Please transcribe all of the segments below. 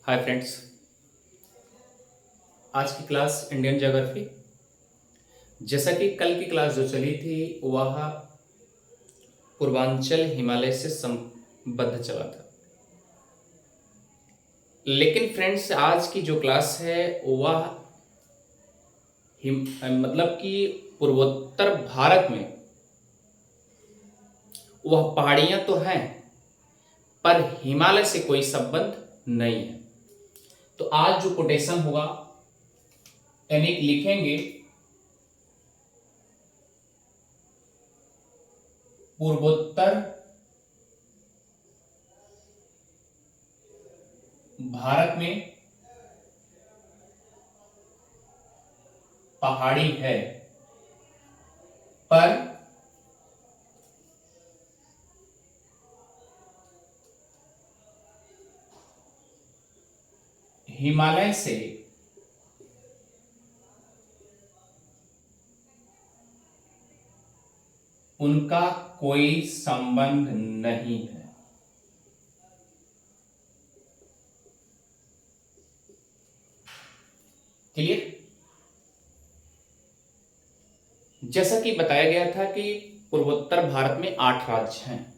Hi friends. आज की class Indian geography. जैसा कि कल की क्लास जो चली थी वह पूर्वांचल हिमालय से संबद्ध चला था। लेकिन फ्रेंड्स आज की जो क्लास है वह मतलब कि पूर्वोत्तर भारत में वह पहाड़ियां तो हैं पर हिमालय से कोई संबंध नहीं है। तो आज जो कोटेशन होगा यानी लिखेंगे पूर्वोत्तर भारत में पहाड़ी है पर हिमालय से उनका कोई संबंध नहीं है। क्लियर। जैसा कि बताया गया था कि पूर्वोत्तर भारत में 8 राज्य हैं।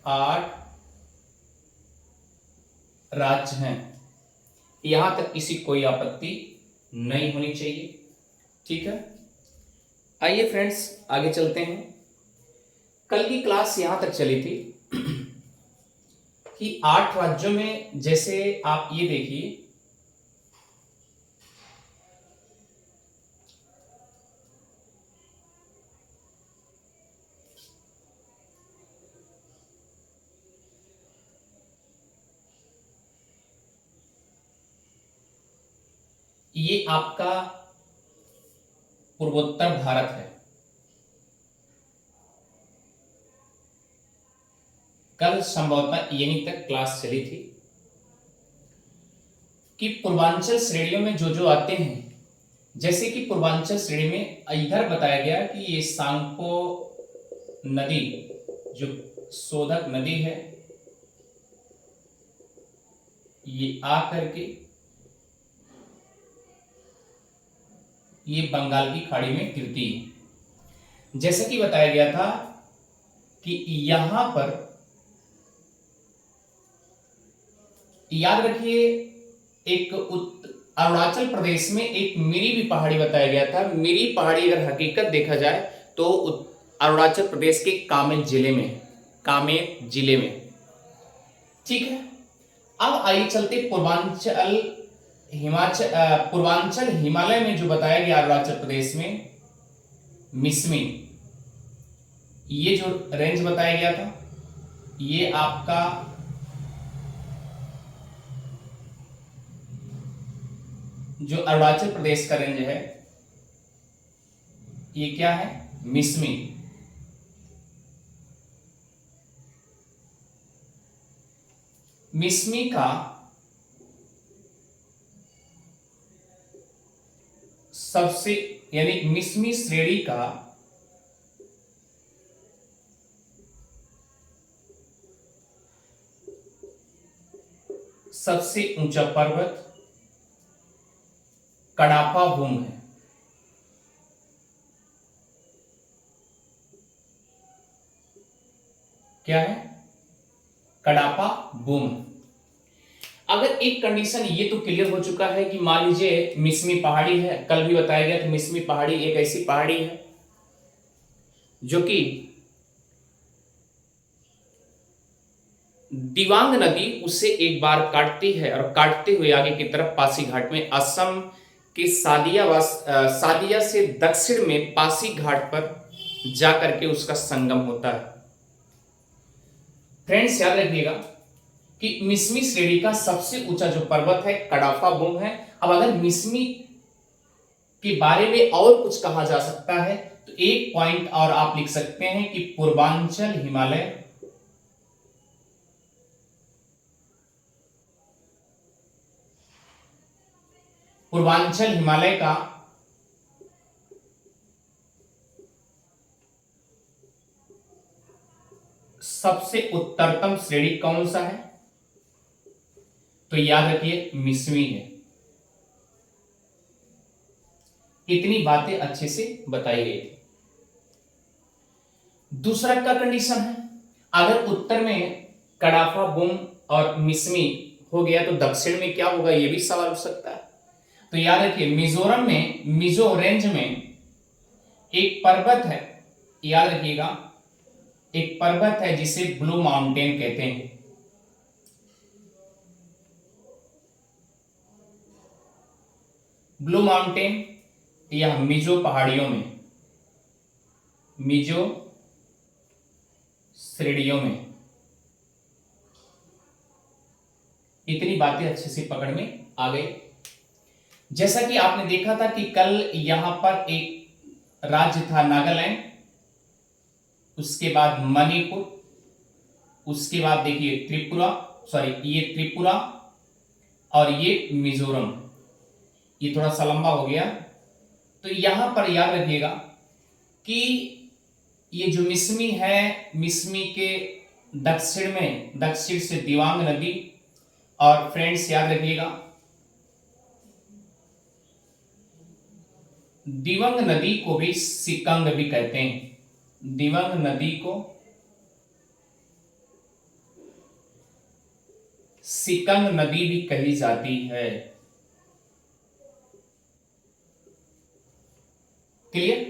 आठ राज्य हैं। यहां तक किसी कोई आपत्ति नहीं होनी चाहिए। ठीक है, आइए फ्रेंड्स आगे चलते हैं। कल की क्लास यहां तक चली थी कि 8 राज्यों में जैसे आप ये देखिए ये आपका पूर्वोत्तर भारत है। कल संभवतः यहीं तक क्लास चली थी कि पूर्वांचल श्रेणियों में जो जो आते हैं, जैसे कि पूर्वांचल श्रेणी में इधर बताया गया कि ये सांगपो नदी जो शोधक नदी है ये आकर के ये बंगाल की खाड़ी में गिरती है। जैसा कि बताया गया था कि यहां पर याद रखिए एक अरुणाचल प्रदेश में एक मिरी भी पहाड़ी बताया गया था। मिरी पहाड़ी अगर हकीकत देखा जाए तो अरुणाचल प्रदेश के कामेर जिले में। ठीक है, अब आइए चलते पूर्वांचल हिमालय में जो बताया गया अरुणाचल प्रदेश में मिसमी, ये जो रेंज बताया गया था ये आपका जो अरुणाचल प्रदेश का रेंज है ये क्या है, मिसमी। मिसमी का सबसे यानी मिसमी श्रेणी का सबसे ऊंचा पर्वत कडापा बूम है। क्या है, कडापा बूम। अगर एक कंडीशन ये तो क्लियर हो चुका है कि मान लीजिए मिसमी पहाड़ी है, कल भी बताया गया था मिसमी पहाड़ी एक ऐसी पहाड़ी है जो कि दिवांग नदी उसे एक बार काटती है और काटते हुए आगे की तरफ पासीघाट में असम के सादिया से दक्षिण में पासी घाट पर जाकर के उसका संगम होता है। फ्रेंड्स याद रखिएगा कि मिसमी श्रेणी का सबसे ऊंचा जो पर्वत है कडाफा बुंग है। अब अगर मिसमी के बारे में और कुछ कहा जा सकता है तो एक पॉइंट और आप लिख सकते हैं कि पूर्वांचल हिमालय का सबसे उत्तरतम श्रेणी कौन सा है? तो याद रखिए मिस्मी है। इतनी बातें अच्छे से बताई गई थी। दूसरा का कंडीशन है, अगर उत्तर में कडाफा, बुम और मिस्मी हो गया तो दक्षिण में क्या होगा, यह भी सवाल हो सकता है। तो याद रखिए मिजोरम में, मिजो रेंज में एक पर्वत है, याद रखिएगा एक पर्वत है जिसे ब्लू माउंटेन कहते हैं। ब्लू माउंटेन या मिजो पहाड़ियों में, मिजो श्रेणियों में। इतनी बातें अच्छे से पकड़ में आ गई। जैसा कि आपने देखा था कि कल यहां पर एक राज्य था नागालैंड, उसके बाद मणिपुर, उसके बाद देखिए त्रिपुरा, सॉरी ये त्रिपुरा और ये मिजोरम। ये थोड़ा सा लंबा हो गया। तो यहां पर याद रखिएगा कि ये जो मिस्मी है, मिस्मी के दक्षिण में, दक्षिण से दिवांग नदी, और फ्रेंड्स याद रखिएगा दिवंग नदी को भी सिकंग भी कहते हैं। दिवंग नदी को सिकंग नदी भी कही जाती है। क्लियर?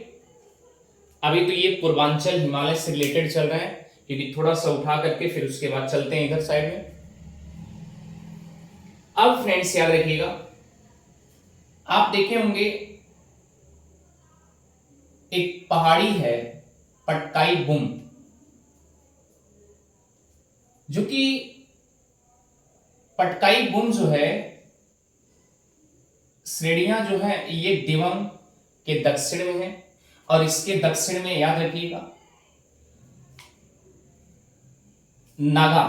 अभी तो ये पूर्वांचल हिमालय से रिलेटेड चल रहा है, क्योंकि थोड़ा सा उठा करके फिर उसके बाद चलते हैं इधर साइड में। अब फ्रेंड्स याद रखिएगा, आप देखे होंगे एक पहाड़ी है पटकाई बुम, जो कि पटकाई बुम जो है, श्रेणियां जो है ये दिवंग के दक्षिण में है, और इसके दक्षिण में याद रखिएगा नागा,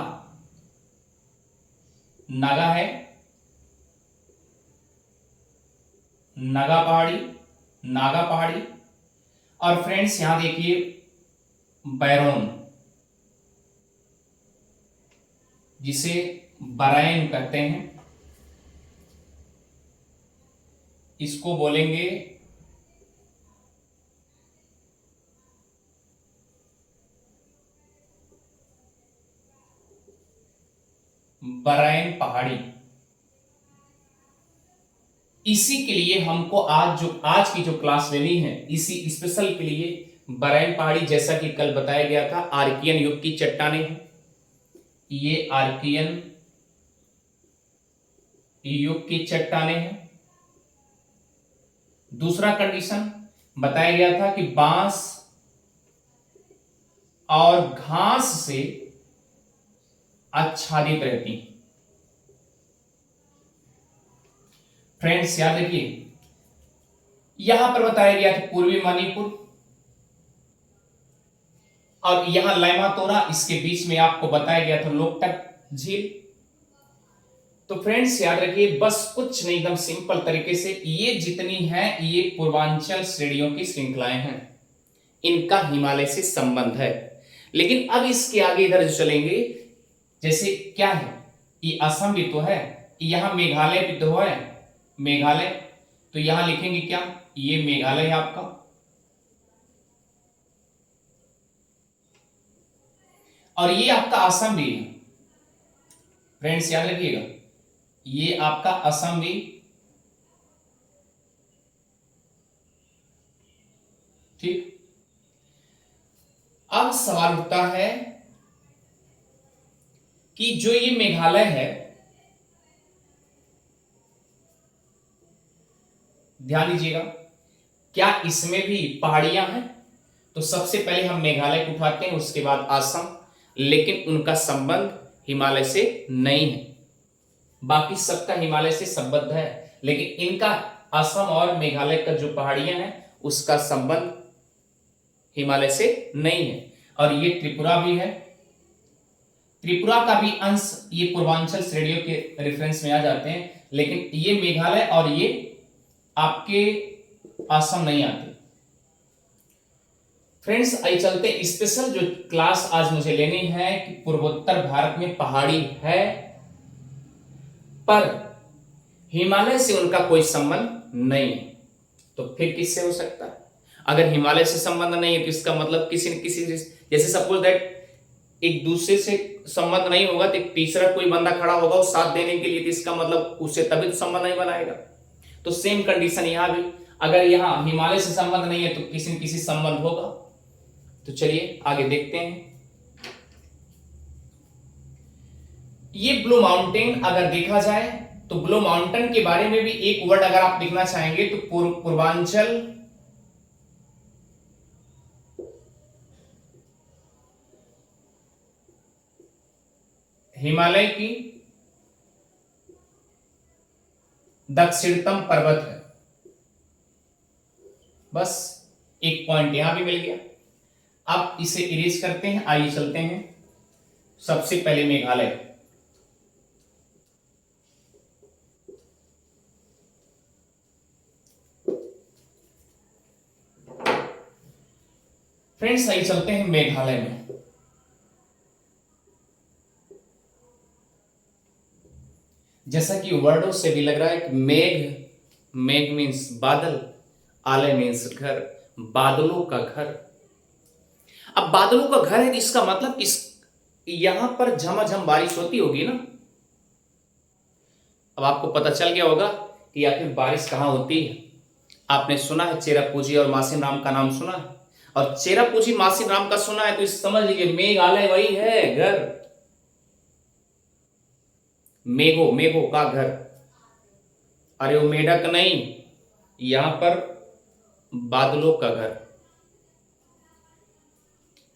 नागा है, नागा पहाड़ी, नागा पहाड़ी। और फ्रेंड्स यहां देखिए बैरोन, जिसे बराइन कहते हैं, इसको बोलेंगे बराइन पहाड़ी। इसी के लिए हमको आज की जो क्लास लेनी है, इसी स्पेशल के लिए बराइन पहाड़ी, जैसा कि कल बताया गया था, आर्कियन युग की चट्टानें हैं। ये आर्कियन युग की चट्टानें हैं। दूसरा कंडीशन बताया गया था कि बांस और घास से आच्छादित रहती। फ्रेंड्स याद रखिए यहां पर बताया गया था पूर्वी मणिपुर, और यहां लैमातोरा, इसके बीच में आपको बताया गया था लोकटक झील। तो फ्रेंड्स याद रखिए, बस कुछ नहीं, एकदम सिंपल तरीके से ये जितनी है ये पूर्वांचल श्रेणियों की श्रृंखलाएं हैं, इनका हिमालय से संबंध है। लेकिन अब इसके आगे इधर जो चलेंगे, जैसे क्या है, ये असम भी तो है, यहां मेघालय भी तो है, मेघालय, तो यहां लिखेंगे क्या, ये मेघालय है आपका, और ये आपका असम भी है। फ्रेंड्स याद रखिएगा ये आपका असम भी, ठीक। अब सवाल उठता है कि जो ये मेघालय है, ध्यान दीजिएगा, क्या इसमें भी पहाड़ियां हैं? तो सबसे पहले हम मेघालय को उठाते हैं, उसके बाद असम, लेकिन उनका संबंध हिमालय से नहीं है। बाकी सबका हिमालय से संबंध है, लेकिन इनका असम और मेघालय का जो पहाड़ियां हैं उसका संबंध हिमालय से नहीं है। और ये त्रिपुरा भी है, त्रिपुरा का भी अंश ये पूर्वांचल श्रेणियों के रेफरेंस में आ जाते हैं, लेकिन ये मेघालय और ये आपके असम नहीं आते। फ्रेंड्स आइए चलते स्पेशल जो क्लास आज मुझे लेनी है कि पूर्वोत्तर भारत में पहाड़ी है पर हिमालय से उनका कोई संबंध नहीं है। तो फिर किससे हो सकता है? अगर हिमालय से संबंध नहीं है तो इसका मतलब किसी न किसी जैसे सपोज दैट एक दूसरे से संबंध नहीं होगा तो एक तीसरा कोई बंदा खड़ा होगा वो साथ देने के लिए, तो इसका मतलब उससे तभी तो संबंध नहीं बनाएगा। तो सेम कंडीशन यहां भी, अगर यहां हिमालय से संबंध नहीं है तो किसी न किसी संबंध होगा। तो चलिए आगे देखते हैं। ये ब्लू माउंटेन अगर देखा जाए तो ब्लू माउंटेन के बारे में भी एक वर्ड अगर आप लिखना चाहेंगे तो पूर्वांचल हिमालय की दक्षिणतम पर्वत है। बस एक पॉइंट यहां भी मिल गया। अब इसे इरेज करते हैं। आइए चलते हैं सबसे पहले मेघालय। फ्रेंड्स आइए चलते हैं मेघालय में। जैसा कि वर्डों से भी लग रहा है कि मेघ मीन्स बादल, आलय मीन्स घर, बादलों का घर। अब बादलों का घर है तो इसका मतलब इस यहां पर झमाझम बारिश होती होगी ना। अब आपको पता चल गया होगा कि आखिर बारिश कहां होती है। आपने सुना है चेरापूंजी और मासिन राम का नाम सुना है, और चेरापूंजी मासिन राम का सुना है तो इस समझ लीजिए मेघालय वही है घर, मेघो का घर। अरे वो मेढक नहीं, यहां पर बादलों का घर।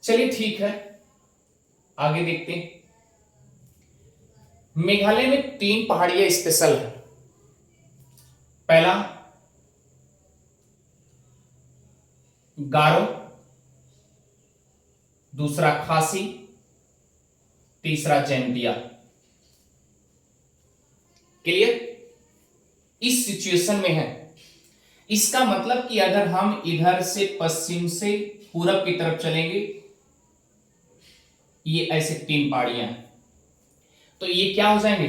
चलिए ठीक है आगे देखते हैं। मेघालय में 3 पहाड़ियां स्पेशल है। पहला गारो, दूसरा खासी, तीसरा जैंतिया। क्लियर? इस सिचुएशन में है। इसका मतलब कि अगर हम इधर से पश्चिम से पूरब की तरफ चलेंगे, ये ऐसे 3 पहाड़ियां हैं, तो ये क्या हो जाएंगे?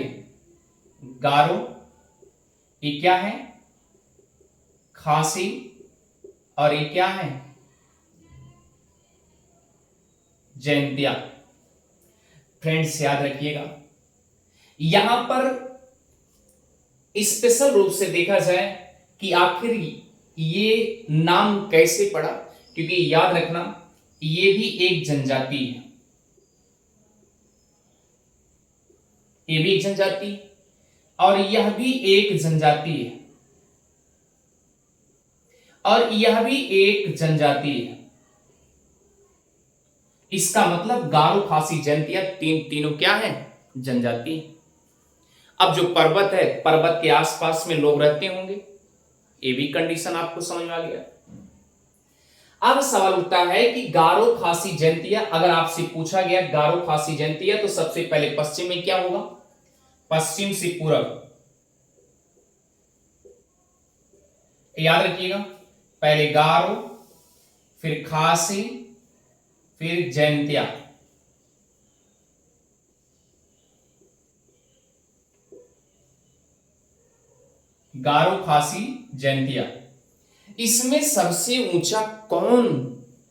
गारो, ये क्या है? खासी, और ये क्या है? जैंतिया। फ्रेंड्स याद रखिएगा, यहां पर स्पेशल रूप से देखा जाए कि आखिर ये नाम कैसे पड़ा, क्योंकि याद रखना ये भी एक जनजाति है, ये भी एक जनजाति और यह भी एक जनजाति है, और यह भी एक जनजाति है। इसका मतलब गारो, खासी, जैंतिया तीनों क्या है? जनजाति। अब जो पर्वत है, पर्वत के आसपास में लोग रहते होंगे, ये भी कंडीशन आपको समझ में आ गया। अब सवाल उठता है कि गारो, खासी, जैंतिया, अगर आपसे पूछा गया गारो, खासी, जैंतिया, तो सबसे पहले पश्चिम में क्या होगा? पश्चिम से पूरब। याद रखिएगा, पहले गारो, फिर खासी, फिर जैंतिया। गारो, खासी, जैंतिया। इसमें सबसे ऊंचा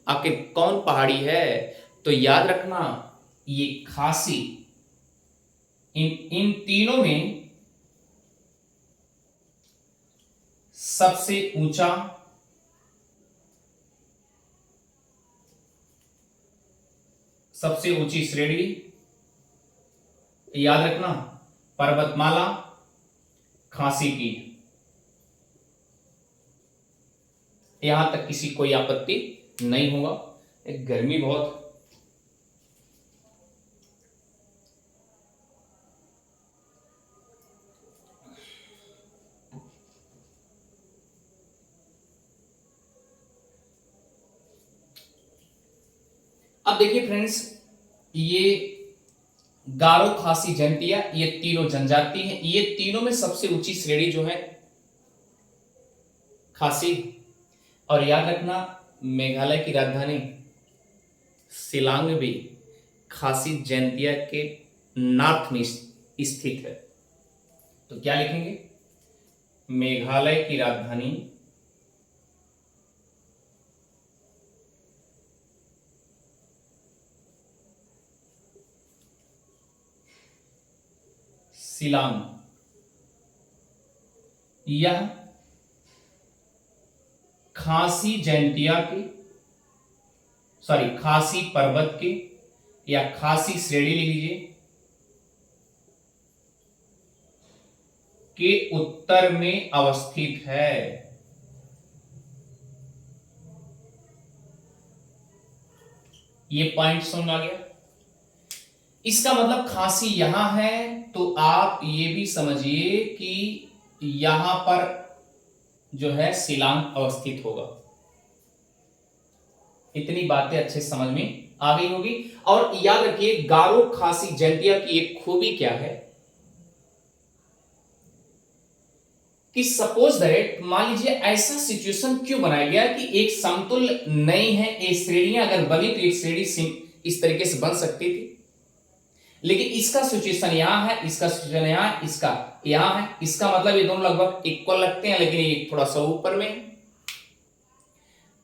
आखिर कौन पहाड़ी है? तो याद रखना ये खासी। इन तीनों में सबसे ऊंचा सबसे ऊंची श्रेणी याद रखना पर्वतमाला खासी की। यहां तक किसी कोई आपत्ति नहीं होगा। एक गर्मी बहुत, अब देखिए फ्रेंड्स, ये गारो, खासी, जैंतिया, ये तीनों जनजाति हैं। ये तीनों में सबसे ऊंची श्रेणी जो है खासी। और याद रखना मेघालय की राजधानी शिलांग भी खासी जैंतिया के नॉर्थ में स्थित है। तो क्या लिखेंगे? मेघालय की राजधानी शिलांग, यह खासी जैंतिया के, खासी पर्वत के या खासी श्रेणी लिख लीजिए, के उत्तर में अवस्थित है। ये पॉइंट समझ आ गया? इसका मतलब खासी यहां है, तो आप ये भी समझिए कि यहां पर जो है शिलांग अवस्थित होगा। इतनी बातें अच्छे समझ में आ गई होगी। और याद रखिए, गारो खासी जैंतिया की एक खूबी क्या है कि सपोज दैट, मान लीजिए ऐसा सिचुएशन क्यों बनाया गया कि एक समतुल्य नहीं है, एक श्रेणियां अगर बनी तो एक श्रेणी इस तरीके से बन सकती थी, लेकिन इसका सिचुएशन यहां है, इसका सिचुएशन यहां है, इसका यहां है। इसका मतलब ये दोनों लगभग इक्वल लगते हैं, लेकिन ये थोड़ा सा ऊपर में है।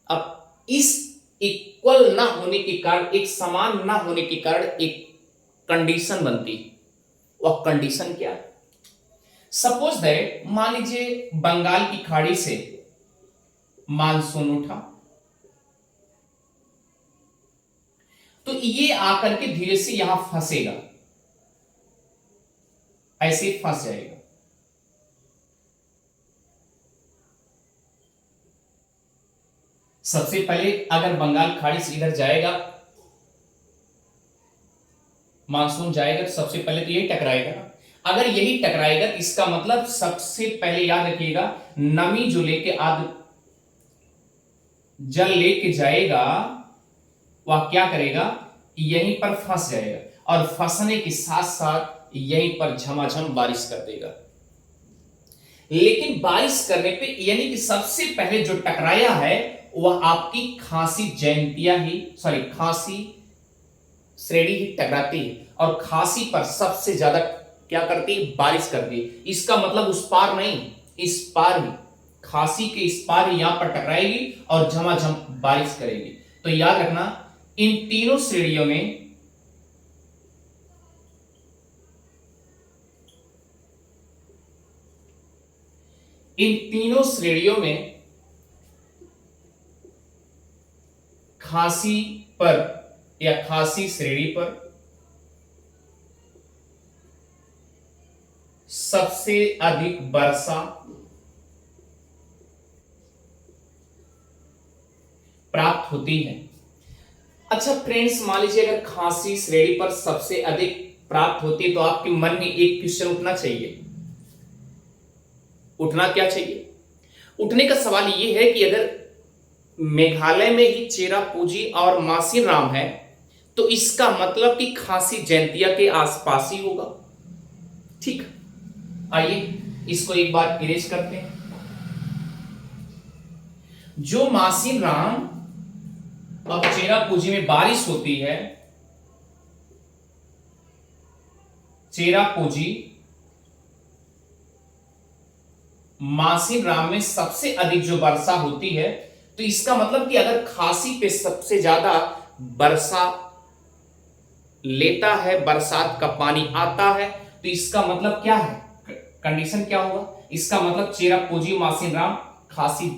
अब इस इक्वल ना होने के कारण, एक समान ना होने के कारण एक कंडीशन बनती है। वह कंडीशन क्या है? सपोज दैट, मान लीजिए बंगाल की खाड़ी से मानसून उठा, तो ये आकर के धीरे से यहां फंसेगा, ऐसे फंस जाएगा। सबसे पहले अगर बंगाल खाड़ी से इधर जाएगा, मानसून जाएगा, तो सबसे पहले तो यही टकराएगा। अगर यही टकराएगा तो इसका मतलब सबसे पहले याद रखिएगा, नमी जो लेके जल लेके जाएगा, वह क्या करेगा? यहीं पर फंस जाएगा, और फंसने के साथ साथ यहीं पर झमाझम बारिश कर देगा। लेकिन बारिश करने पे, यानी कि सबसे पहले जो टकराया है वह आपकी खासी जैंतिया ही, खासी श्रेणी ही टकराती है, और खासी पर सबसे ज्यादा क्या करती है? बारिश करती है। इसका मतलब उस पार नहीं, इस पार भी, खासी के इस पार ही यहां पर टकराएगी और झमाझम बारिश करेगी। तो याद रखना, इन तीनों श्रेणियों में खासी पर या खासी श्रेणी पर सबसे अधिक वर्षा प्राप्त होती है। अच्छा फ्रेंड्स, मान लीजिए अगर खासी श्रेणी पर सबसे अधिक प्राप्त होती है, तो आपके मन में एक क्वेश्चन उठना चाहिए। उठना क्या चाहिए? उठने का सवाल यह है कि अगर मेघालय में ही चेरापूंजी और मासिनराम है, तो इसका मतलब कि खासी जैंतिया के आसपास ही होगा। ठीक, आइए इसको एक बार इरेज करते हैं। जो मासिनराम और चेरापूंजी में बारिश होती है, चेरापूंजी मासिनराम में सबसे अधिक जो वर्षा होती है, तो इसका मतलब कि अगर खासी पे सबसे ज्यादा वर्षा लेता है, बरसात का पानी आता है, तो इसका मतलब क्या है? कंडीशन क्या होगा? इसका मतलब चेरापूंजी मासिनराम खासी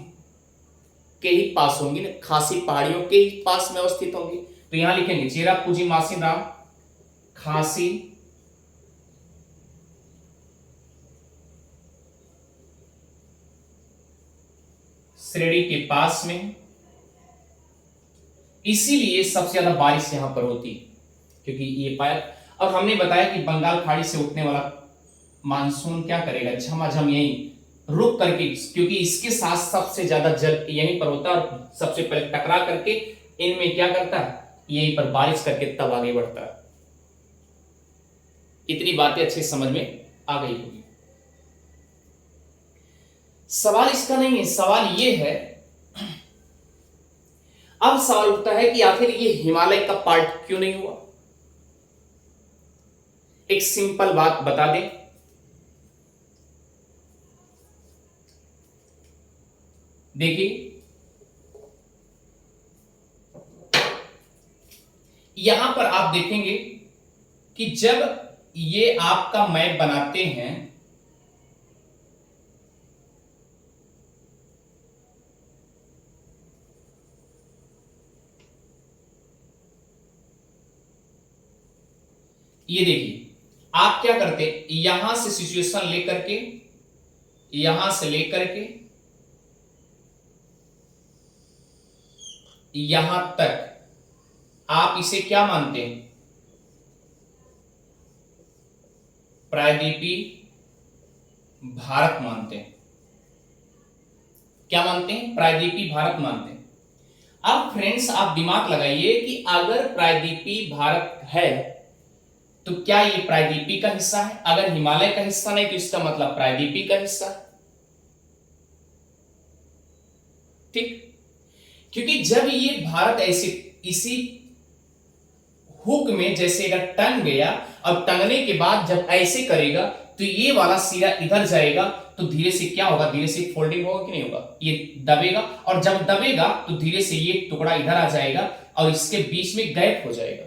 के ही पास होंगी, खासी पहाड़ियों के ही पास में अवस्थित होंगी। तो यहां लिखेंगे चेरापूंजी मासिनराम खासी श्रेणी के पास में, इसीलिए सबसे ज्यादा बारिश यहां पर होती, क्योंकि ये पाया। और हमने बताया कि बंगाल खाड़ी से उठने वाला मानसून क्या करेगा? झमाझम यहीं रुक करके, क्योंकि इसके साथ सबसे ज्यादा जल यहीं पर होता है, और सबसे पहले टकरा करके इनमें क्या करता है? यहीं पर बारिश करके तब आगे बढ़ता है। इतनी बातें अच्छे समझ में आ गई होगी। सवाल इसका नहीं है, सवाल यह है अब सवाल उठता है कि आखिर ये हिमालय का पार्ट क्यों नहीं हुआ। एक सिंपल बात बता दें, देखिए यहां पर आप देखेंगे कि जब ये आपका मैप बनाते हैं ये देखिए आप क्या करते हैं, यहां से सिचुएशन लेकर के यहां से लेकर के यहां तक आप इसे क्या मानते हैं, प्रायद्वीपीय भारत मानते हैं। क्या मानते हैं, प्रायद्वीपीय भारत मानते हैं। अब फ्रेंड्स आप दिमाग लगाइए कि अगर प्रायद्वीपीय भारत है तो क्या ये प्रायद्वीपीय का हिस्सा है? अगर हिमालय का हिस्सा नहीं तो इसका मतलब प्रायद्वीपीय का हिस्सा है। ठीक, क्योंकि जब ये भारत ऐसे इसी हुक में जैसे अगर टंग गया, अब टंगने के बाद जब ऐसे करेगा तो ये वाला सिरा इधर जाएगा, तो धीरे से क्या होगा, धीरे से फोल्डिंग होगा कि नहीं होगा, ये दबेगा, और जब दबेगा तो धीरे से ये टुकड़ा इधर आ जाएगा और इसके बीच में गैप हो जाएगा।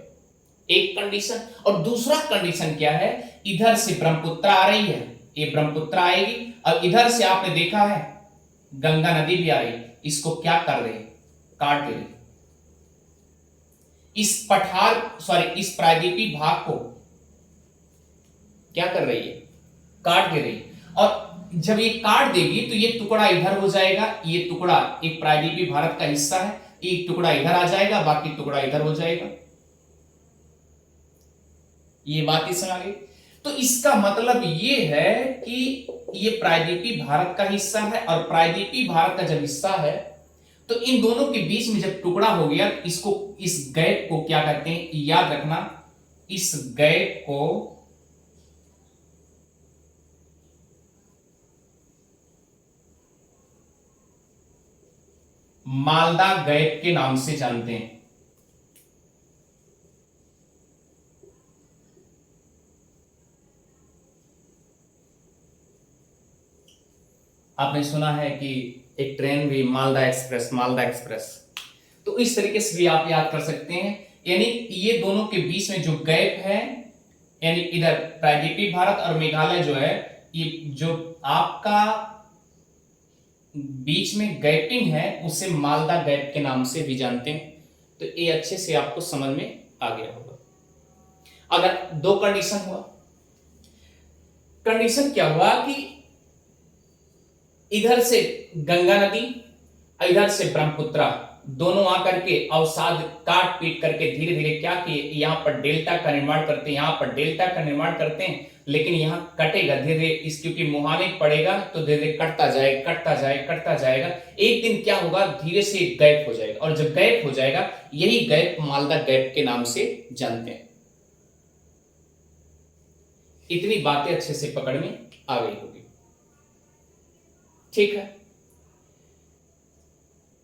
एक कंडीशन। और दूसरा कंडीशन क्या है, इधर से ब्रह्मपुत्र आ रही है, ये ब्रह्मपुत्र आएगी, और इधर से आपने देखा है गंगा नदी भी आ रही है, इसको क्या कर रही है, काट दे रही। इस प्रायद्वीपीय भाग को क्या कर रही है, काट दे रही है। और जब ये काट देगी तो ये टुकड़ा इधर हो जाएगा, ये टुकड़ा एक प्रायद्वीपीय भारत का हिस्सा है, एक टुकड़ा इधर आ जाएगा, बाकी टुकड़ा इधर हो जाएगा। ये बात ही समझ गई। तो इसका मतलब ये है कि ये प्रायद्वीपीय भारत का हिस्सा है, और प्रायद्वीपीय भारत का जब हिस्सा है तो इन दोनों के बीच में जब टुकड़ा हो गया, इसको, इस गैप को क्या कहते हैं, याद रखना, इस गैप को मालदा गैप के नाम से जानते हैं। आपने सुना है कि एक ट्रेन भी मालदा एक्सप्रेस, मालदा एक्सप्रेस, तो इस तरीके से भी आप याद कर सकते हैं। यानी ये दोनों के बीच में जो गैप है, यानी इधर प्रायद्वीपीय भारत और मेघालय जो है, ये जो आपका बीच में गैपिंग है उसे मालदा गैप के नाम से भी जानते हैं। तो ये अच्छे से आपको समझ में आ गया होगा। अगर दो कंडीशन हुआ, कंडीशन क्या हुआ कि इधर से गंगा नदी, इधर से ब्रह्मपुत्र, दोनों आकर के अवसाद काट पीट करके धीरे धीरे क्या किए, यहां पर डेल्टा का निर्माण करते हैं, यहां पर डेल्टा का निर्माण करते हैं, लेकिन यहां कटेगा धीरे धीरे, इस क्योंकि मुहाने पड़ेगा तो धीरे धीरे कटता जाएगा, कटता जाएगा, कटता जाएगा। एक दिन क्या होगा, धीरे से एक गैप हो जाएगा, और जब गैप हो जाएगा, यही गैप मालदा गैप के नाम से जानते हैं। इतनी बातें अच्छे से पकड़ में आ गई होगी, ठीक है।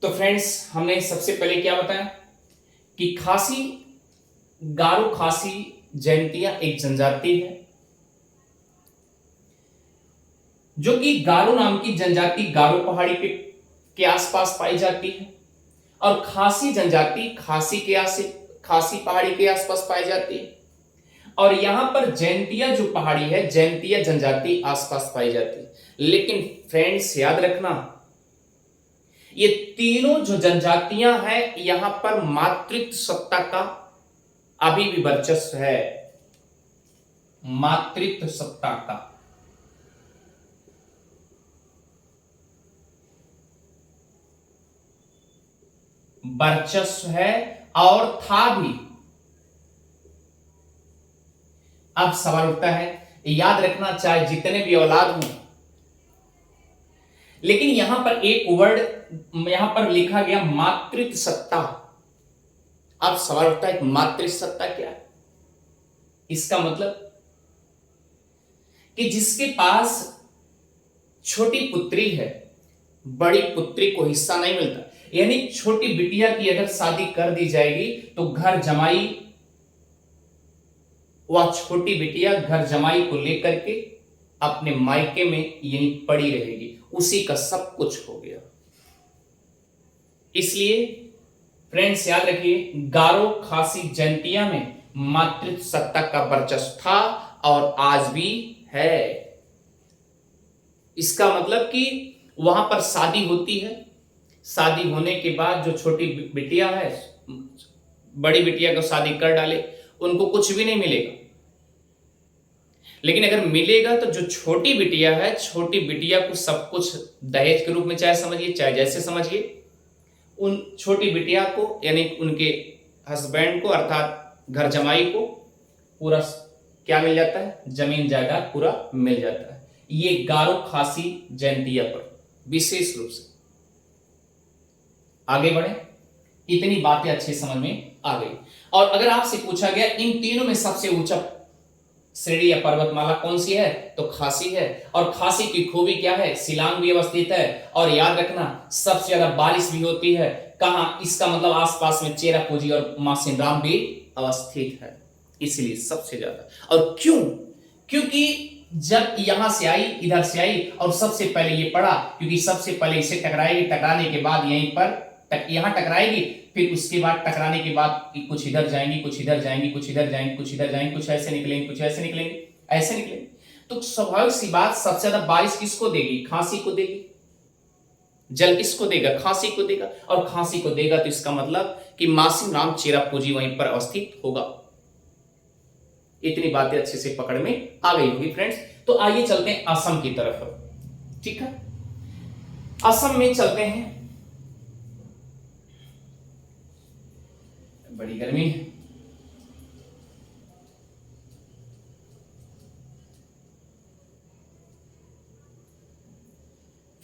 तो फ्रेंड्स हमने सबसे पहले क्या बताया कि खासी, गारो खासी जयंतिया एक जनजाति है जो कि गारो नाम की जनजाति गारो पहाड़ी के आसपास पाई जाती है, और खासी जनजाति खासी पहाड़ी के आसपास पाई जाती है, और यहां पर जयंतिया जो पहाड़ी है, जयंतिया जनजाति आसपास पाई जाती है। लेकिन फ्रेंड्स याद रखना, ये तीनों जो जनजातियां हैं, यहां पर मातृत्व सत्ता का अभी भी वर्चस्व है, मातृत्व सत्ता का। वर्चस्व है और था भी। अब सवाल उठता है, याद रखना, चाहे जितने भी औलाद हों, लेकिन यहां पर एक वर्ड यहां पर लिखा गया मातृत्व सत्ता। अब सवाल उठता है मातृत्व सत्ता क्या है? इसका मतलब कि जिसके पास छोटी पुत्री है, बड़ी पुत्री को हिस्सा नहीं मिलता, यानी छोटी बिटिया की अगर शादी कर दी जाएगी तो घर जमाई, वह छोटी बिटिया घर जमाई को लेकर के अपने मायके में यहीं पड़ी रहेगी, उसी का सब कुछ हो गया। इसलिए फ्रेंड्स याद रखिए, गारो खासी जयंतिया में मातृत्व सत्ता का वर्चस्व था और आज भी है। इसका मतलब कि वहां पर शादी होती है, शादी होने के बाद जो छोटी बिटिया है, बड़ी बिटिया को शादी कर डाले, उनको कुछ भी नहीं मिलेगा। लेकिन अगर मिलेगा तो जो छोटी बिटिया है, छोटी बिटिया को सब कुछ दहेज के रूप में चाहे समझिए चाहे जैसे समझिए, उन छोटी बिटिया को यानी उनके हस्बैंड को अर्थात घर जमाई को पूरा क्या मिल जाता है, जमीन जायदाद पूरा मिल जाता है। ये गारो खासी जयंतिया पर विशेष रूप से। आगे बढ़े, इतनी बातें अच्छी समझ में आ गई। और अगर आपसे पूछा गया इन तीनों में सबसे ऊंचा श्रेणी या पर्वतमाला कौन सी है, तो खासी है। और खासी की खूबी क्या है, शिलांग भी अवस्थित है। और याद रखना सबसे ज्यादा बारिश भी होती है कहां, इसका मतलब आसपास में चेरापूंजी और मासिनराम भी अवस्थित है, इसलिए सबसे ज्यादा। और क्यों, क्योंकि जब यहां से आई, इधर से आई और सबसे पहले ये पड़ा, क्योंकि सबसे पहले इसे टकराएगी, टकराने के बाद यहीं पर यहां टकराएगी, फिर उसके बाद टकराने के बाद कुछ इधर जाएंगी, कुछ इधर जाएंगी, कुछ इधर जाएंगी, कुछ इधर जाएंगी, कुछ ऐसे निकलेंगे, कुछ ऐसे निकलेंगे, ऐसे निकलेंगे। तो स्वाभाविक सी बात, सबसे ज्यादा बारिश किसको देगी, खांसी को देगी। जल किसको देगा, खांसी को देगा। और खांसी को देगा तो इसका मतलब कि मासिनराम चेरापूंजी वहीं पर अवस्थित होगा। इतनी बातें अच्छे से पकड़ में आ गई होगी फ्रेंड्स। तो आइए चलते हैं असम की तरफ। ठीक है, असम में चलते हैं। बड़ी गर्मी है।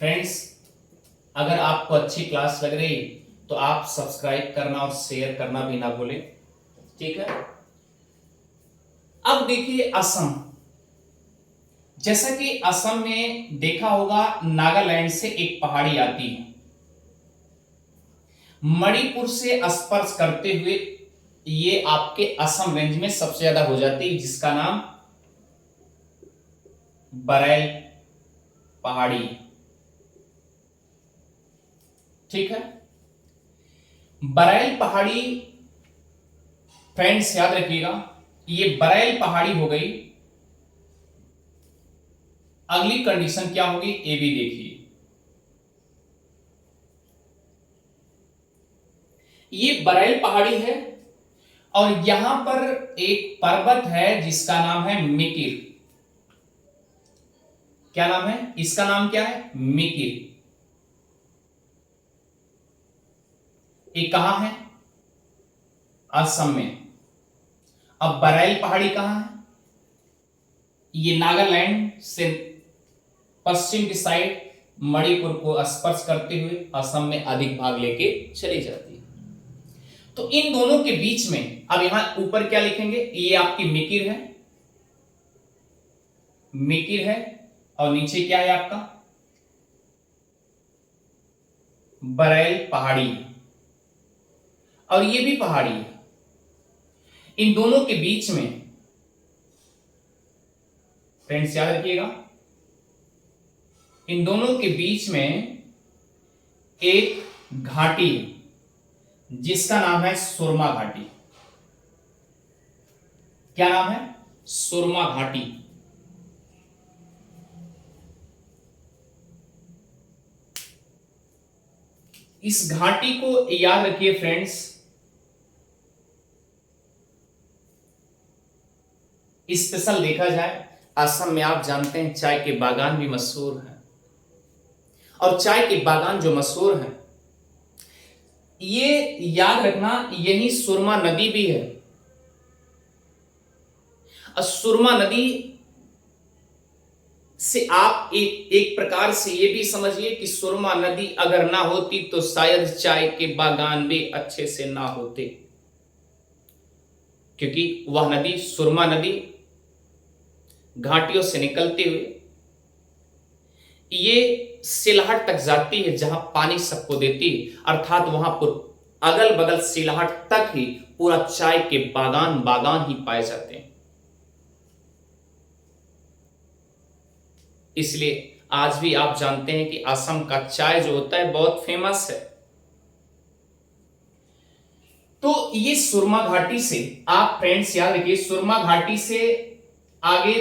फ्रेंड्स, अगर आपको अच्छी क्लास लग रही तो आप सब्सक्राइब करना और शेयर करना भी ना भूलें। ठीक है, अब देखिए असम। जैसा कि असम में देखा होगा, नागालैंड से एक पहाड़ी आती है, मणिपुर से स्पर्श करते हुए ये आपके असम रेंज में सबसे ज्यादा हो जाती है, जिसका नाम बरैल पहाड़ी। ठीक है, बरैल पहाड़ी फ्रेंड्स याद रखिएगा, ये बरैल पहाड़ी हो गई। अगली कंडीशन क्या होगी, ये भी देखिए। ये बरैल पहाड़ी है और यहां पर एक पर्वत है जिसका नाम है मिकिर। क्या नाम है इसका, नाम क्या है, मिकिर। ये कहां है, असम में। अब बरैल पहाड़ी कहां है, ये नागालैंड से पश्चिम की साइड मणिपुर को स्पर्श करते हुए असम में अधिक भाग लेके चली जाती है। तो इन दोनों के बीच में, अब यहां ऊपर क्या लिखेंगे, ये आपकी मिकिर है, मिकिर है, और नीचे क्या है आपका, बरैल पहाड़ी, और ये भी पहाड़ी है। इन दोनों के बीच में फ्रेंड्स याद रखिएगा, इन दोनों के बीच में एक घाटी है जिसका नाम है सुरमा घाटी। क्या नाम है, सुरमा घाटी। इस घाटी को याद रखिए फ्रेंड्स, स्पेशल देखा जाए, असम में आप जानते हैं चाय के बागान भी मशहूर हैं, और चाय के बागान जो मशहूर हैं, ये याद रखना यही सुरमा नदी भी है। और सुरमा नदी से आप एक प्रकार से ये भी समझिए कि सुरमा नदी अगर ना होती तो शायद चाय के बागान भी अच्छे से ना होते, क्योंकि वह नदी, सुरमा नदी, घाटियों से निकलते हुए ये सिलहट तक जाती है जहां पानी सबको देती है, अर्थात वहां पर अगल बगल सिलहट तक ही पूरा चाय के बागान बागान ही पाए जाते हैं। इसलिए आज भी आप जानते हैं कि असम का चाय जो होता है बहुत फेमस है। तो ये सुरमा घाटी से आप फ्रेंड्स याद रखिए, सुरमा घाटी से आगे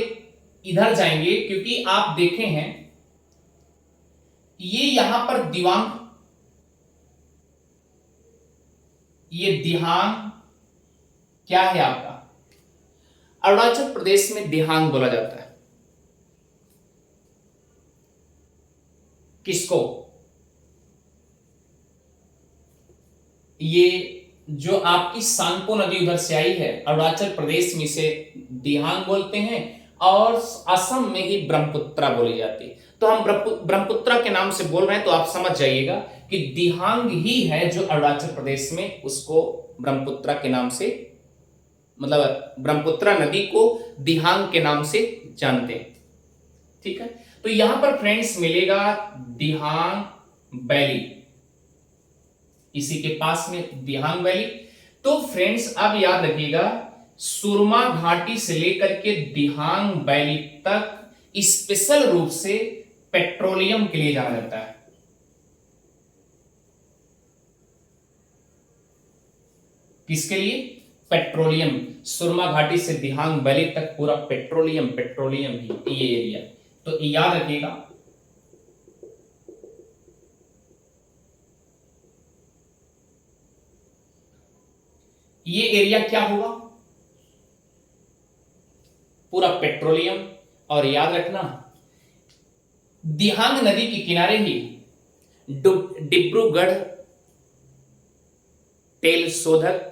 इधर जाएंगे, क्योंकि आप देखे हैं ये यहां पर दिवांग, ये दिहांग क्या है आपका, अरुणाचल प्रदेश में दिहांग बोला जाता है। किसको? ये जो आपकी सांगपो नदी उधर से आई है, अरुणाचल प्रदेश में इसे दिहांग बोलते हैं और असम में ही ब्रह्मपुत्रा बोली जाती है। तो हम ब्रह्मपुत्रा के नाम से बोल रहे हैं, तो आप समझ जाइएगा कि दिहांग ही है जो अरुणाचल प्रदेश में उसको ब्रह्मपुत्रा के नाम से, मतलब ब्रह्मपुत्रा नदी को दिहांग के नाम से जानते हैं। ठीक है, तो यहां पर फ्रेंड्स मिलेगा दिहांग वैली, इसी के पास में दिहांग वैली। तो फ्रेंड्स अब याद रखिएगा, सुरमा घाटी से लेकर के दिहांग वैली तक स्पेशल रूप से पेट्रोलियम के लिए जाना जाता है। किसके लिए? पेट्रोलियम। सुरमा घाटी से दिहांग वैली तक पूरा पेट्रोलियम पेट्रोलियम ही ये एरिया। तो याद रखिएगा, ये एरिया क्या होगा? पूरा पेट्रोलियम। और याद रखना, दिहांग नदी के किनारे ही डिब्रूगढ़ तेल शोधक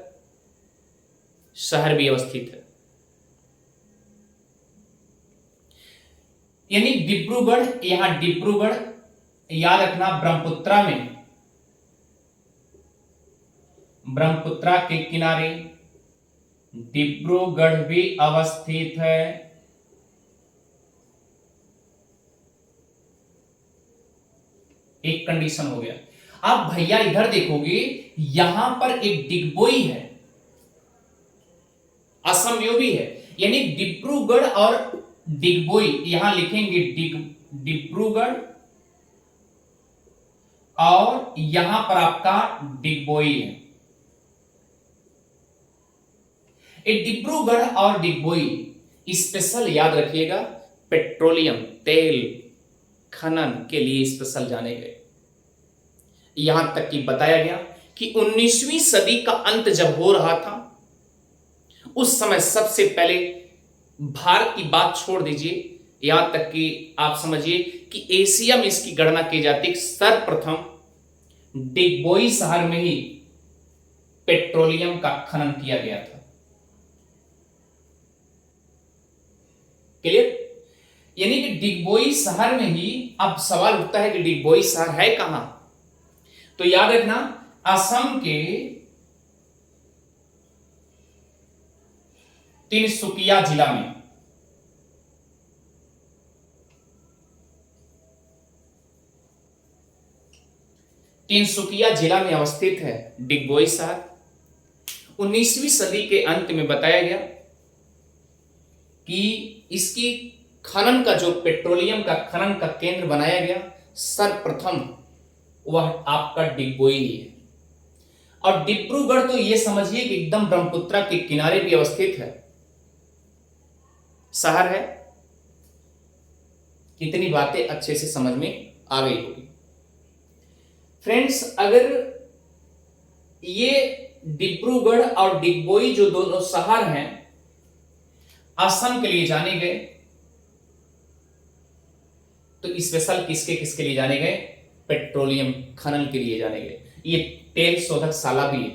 शहर भी अवस्थित है। यानी डिब्रूगढ़, यहां डिब्रूगढ़, याद रखना ब्रह्मपुत्रा में, ब्रह्मपुत्रा के किनारे डिब्रूगढ़ भी अवस्थित है। एक कंडीशन हो गया। आप भैया इधर देखोगे, यहां पर एक डिगबोई है, असम में भी है, यानी डिब्रूगढ़ और डिगबोई, यहां लिखेंगे डिब्रूगढ़ और यहां पर आपका डिगबोई है। डिब्रूगढ़ और डिगबोई स्पेशल याद रखिएगा, पेट्रोलियम तेल खनन के लिए स्पेशल जाने गए। यहां तक कि बताया गया कि 19वीं सदी का अंत जब हो रहा था, उस समय सबसे पहले भारत की बात छोड़ दीजिए, यहां तक कि आप समझिए कि एशिया में इसकी गणना की जाती है। सर्वप्रथम डिगबोई शहर में ही पेट्रोलियम का खनन किया गया था। क्लियर? यानी कि डिगबोई शहर में ही, अब सवाल उठता है कि डिगबोई शहर है कहां? तो याद रखना, असम के तिनसुकिया जिला में, तिनसुकिया जिला में अवस्थित है डिगबोई शहर। 19वीं सदी के अंत में बताया गया कि इसकी खनन का, जो पेट्रोलियम का खनन का केंद्र बनाया गया, सर्वप्रथम वह आपका डिगबोई ही है। और डिब्रूगढ़ तो ये समझिए कि एकदम ब्रह्मपुत्रा के किनारे भी अवस्थित है शहर है। कितनी बातें अच्छे से समझ में आ गई होगी फ्रेंड्स। अगर ये डिब्रूगढ़ और डिगबोई जो दोनों शहर हैं, असम के लिए जाने गए, तो स्पेशल किसके किसके लिए जाने गए? पेट्रोलियम खनन के लिए जाने गए। ये तेल शोधकशाला भी है।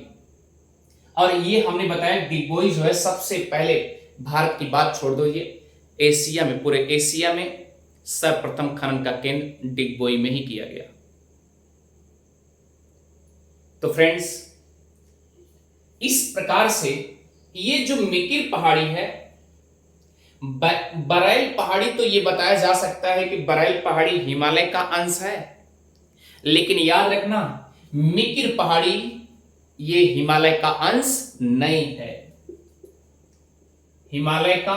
और ये हमने बताया डिगबोई जो है, सबसे पहले भारत की बात छोड़ दो, ये एशिया में, पूरे एशिया में सर्वप्रथम खनन का केंद्र डिगबोई में ही किया गया। तो फ्रेंड्स, इस प्रकार से ये जो मिकिर पहाड़ी है, बरैल पहाड़ी तो ये बताया जा सकता है कि बरैल पहाड़ी हिमालय का अंश है, लेकिन याद रखना मिकिर पहाड़ी ये हिमालय का अंश नहीं है, हिमालय का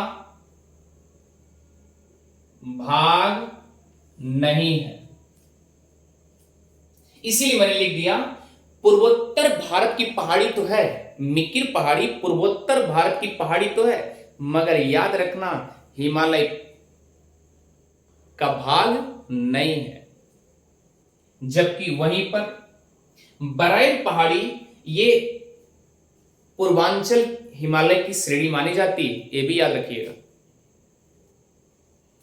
भाग नहीं है। इसीलिए मैंने लिख दिया पूर्वोत्तर भारत की पहाड़ी तो है, मिकिर पहाड़ी पूर्वोत्तर भारत की पहाड़ी तो है, मगर याद रखना हिमालय का भाग नहीं है। जबकि वहीं पर बरैल पहाड़ी ये पूर्वांचल हिमालय की श्रेणी मानी जाती है, ये भी याद रखिएगा,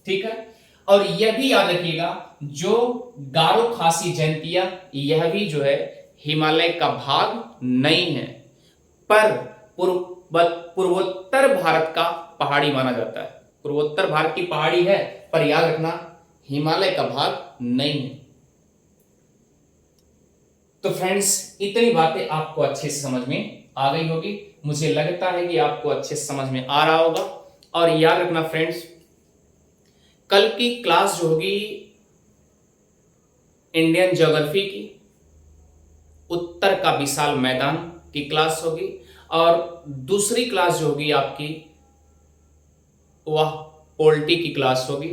ठीक है। और यह भी याद रखिएगा जो गारो खासी जयंतिया यह भी जो है हिमालय का भाग नहीं है, पर पूर्वोत्तर भारत का पहाड़ी माना जाता है। पूर्वोत्तर भारत की पहाड़ी है, पर याद रखना हिमालय का भाग नहीं है। तो फ्रेंड्स, इतनी बातें आपको अच्छे से समझ में आ गई होगी, मुझे लगता है कि आपको अच्छे से समझ में आ रहा होगा। और याद रखना फ्रेंड्स, कल की क्लास जो होगी इंडियन ज्योग्राफी की उत्तर का विशाल मैदान की क्लास होगी, और दूसरी क्लास जो होगी आपकी वह पॉलिटी की क्लास होगी।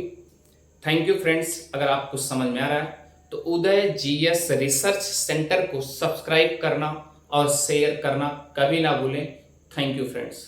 Thank you friends. अगर आपको समझ में आ रहा है तो उदय जीएस रिसर्च सेंटर को सब्सक्राइब करना और शेयर करना कभी ना भूलें। Thank you friends.